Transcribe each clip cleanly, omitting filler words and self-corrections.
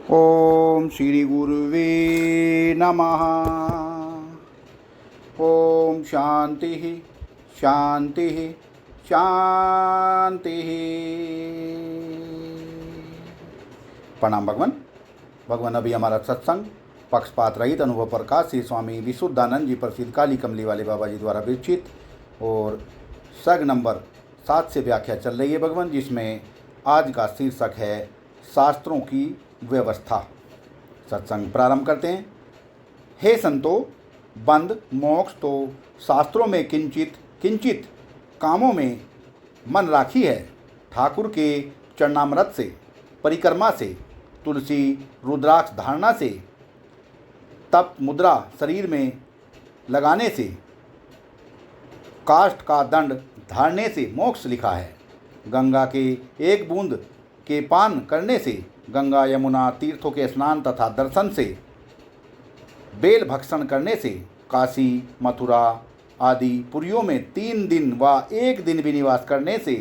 ओम श्री गुरुवे नमः। ओम शांति शांति शांति। प्रणाम भगवान। भगवान, अभी हमारा सत्संग पक्षपात रहित अनुभव प्रकाश श्री स्वामी विशुद्धानंद जी प्रसिद्ध काली कमली वाले बाबा जी द्वारा विरचित और सग नंबर 7 से व्याख्या चल रही है भगवान, जिसमें आज का शीर्षक है शास्त्रों की व्यवस्था। सत्संग प्रारंभ करते हैं। हे संतो, बंध मोक्ष तो शास्त्रों में किंचित किंचित कामों में मन राखी है। ठाकुर के चरणामृत से, परिक्रमा से, तुलसी रुद्राक्ष धारणा से, तप मुद्रा शरीर में लगाने से, काष्ठ का दंड धारने से मोक्ष लिखा है। गंगा के एक बूंद के पान करने से, गंगा यमुना तीर्थों के स्नान तथा दर्शन से, बेल भक्षण करने से, काशी मथुरा आदि पुरियों में 3 दिन व 1 दिन भी निवास करने से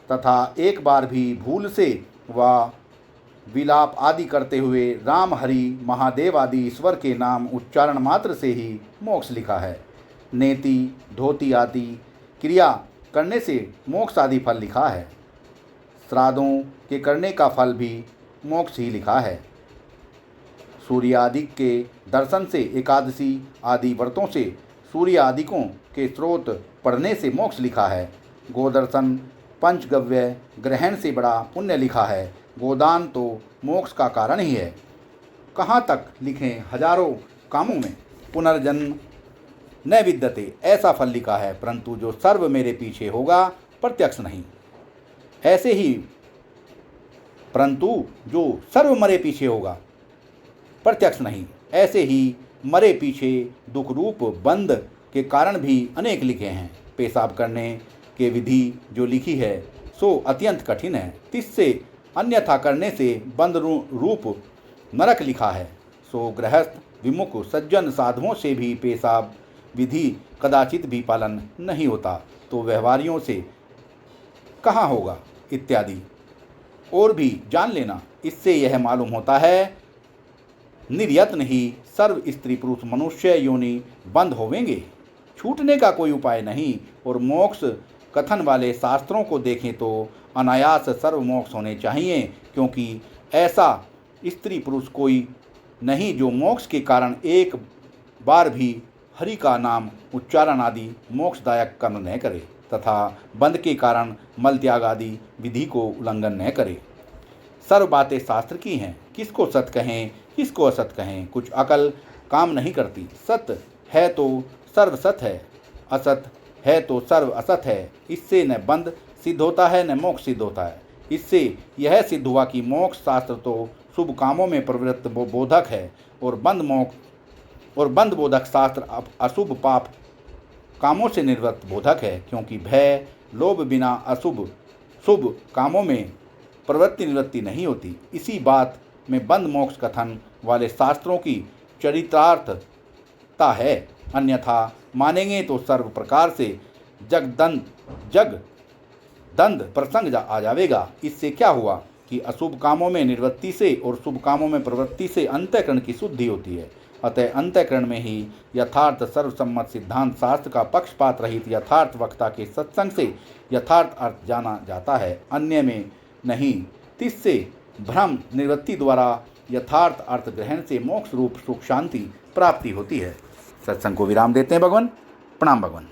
तथा एक बार भी भूल से व विलाप आदि करते हुए राम हरि महादेव आदि ईश्वर के नाम उच्चारण मात्र से ही मोक्ष लिखा है। नेति धोती आदि क्रिया करने से मोक्ष आदि फल लिखा है। श्राद्धों के करने का फल भी मोक्ष ही लिखा है। सूर्य आदि के दर्शन से, एकादशी आदि व्रतों से, सूर्य आदिकों के स्रोत पढ़ने से मोक्ष लिखा है। गोदर्शन पंचगव्य ग्रहण से बड़ा पुण्य लिखा है। गोदान तो मोक्ष का कारण ही है। कहाँ तक लिखें हजारों कामों में पुनर्जन्म न विद्यते, ऐसा फल लिखा है, परंतु जो सर्व मेरे पीछे होगा प्रत्यक्ष नहीं। ऐसे ही परंतु जो सर्व मरे पीछे होगा प्रत्यक्ष नहीं, ऐसे ही मरे पीछे दुख रूप बंध के कारण भी अनेक लिखे हैं। पेशाब करने के विधि जो लिखी है सो अत्यंत कठिन है। तिससे अन्यथा करने से बंध रूप नरक लिखा है। सो गृहस्थ विमुख सज्जन साधुओं से भी पेशाब विधि कदाचित भी पालन नहीं होता, तो व्यवहारियों से कहाँ होगा इत्यादि और भी जान लेना। इससे यह मालूम होता है निर्यत्न ही सर्व स्त्री पुरुष मनुष्य योनि बंद होवेंगे, छूटने का कोई उपाय नहीं। और मोक्ष कथन वाले शास्त्रों को देखें तो अनायास सर्व मोक्ष होने चाहिए, क्योंकि ऐसा स्त्री पुरुष कोई नहीं जो मोक्ष के कारण एक बार भी हरि का नाम उच्चारण आदि मोक्षदायक कर्म न करे तथा बंध के कारण मल त्याग आदि विधि को उल्लंघन न करे। सर्व बातें शास्त्र की हैं, किसको सत कहें किसको असत कहें, कुछ अकल काम नहीं करती। सत है तो सर्व सत है, असत है तो सर्व असत है। इससे न बंध सिद्ध होता है न मोक्ष सिद्ध होता है। इससे यह सिद्ध हुआ कि मोक्ष शास्त्र तो शुभ कामों में प्रवृत्त बोधक है और बंध बोधक शास्त्र अशुभ पाप कामों से निवृत्त बोधक है, क्योंकि भय लोभ बिना अशुभ शुभ कामों में प्रवृत्ति निवृत्ति नहीं होती। इसी बात में बंध मोक्ष कथन वाले शास्त्रों की चरितार्थता है। अन्यथा मानेंगे तो सर्व प्रकार से जग दंड प्रसंग आ जाएगा। इससे क्या हुआ कि अशुभ कामों में निवृत्ति से और शुभ कामों में प्रवृत्ति से अंतःकरण की शुद्धि होती है। अतः अंतःकरण में ही यथार्थ सर्वसम्मत सिद्धांत शास्त्र का पक्षपात रहित यथार्थ वक्ता के सत्संग से यथार्थ अर्थ जाना जाता है, अन्य में नहीं। तिससे भ्रम निवृत्ति द्वारा यथार्थ अर्थ ग्रहण से मोक्ष रूप सुख शांति प्राप्ति होती है। सत्संग को विराम देते हैं भगवान। प्रणाम भगवान।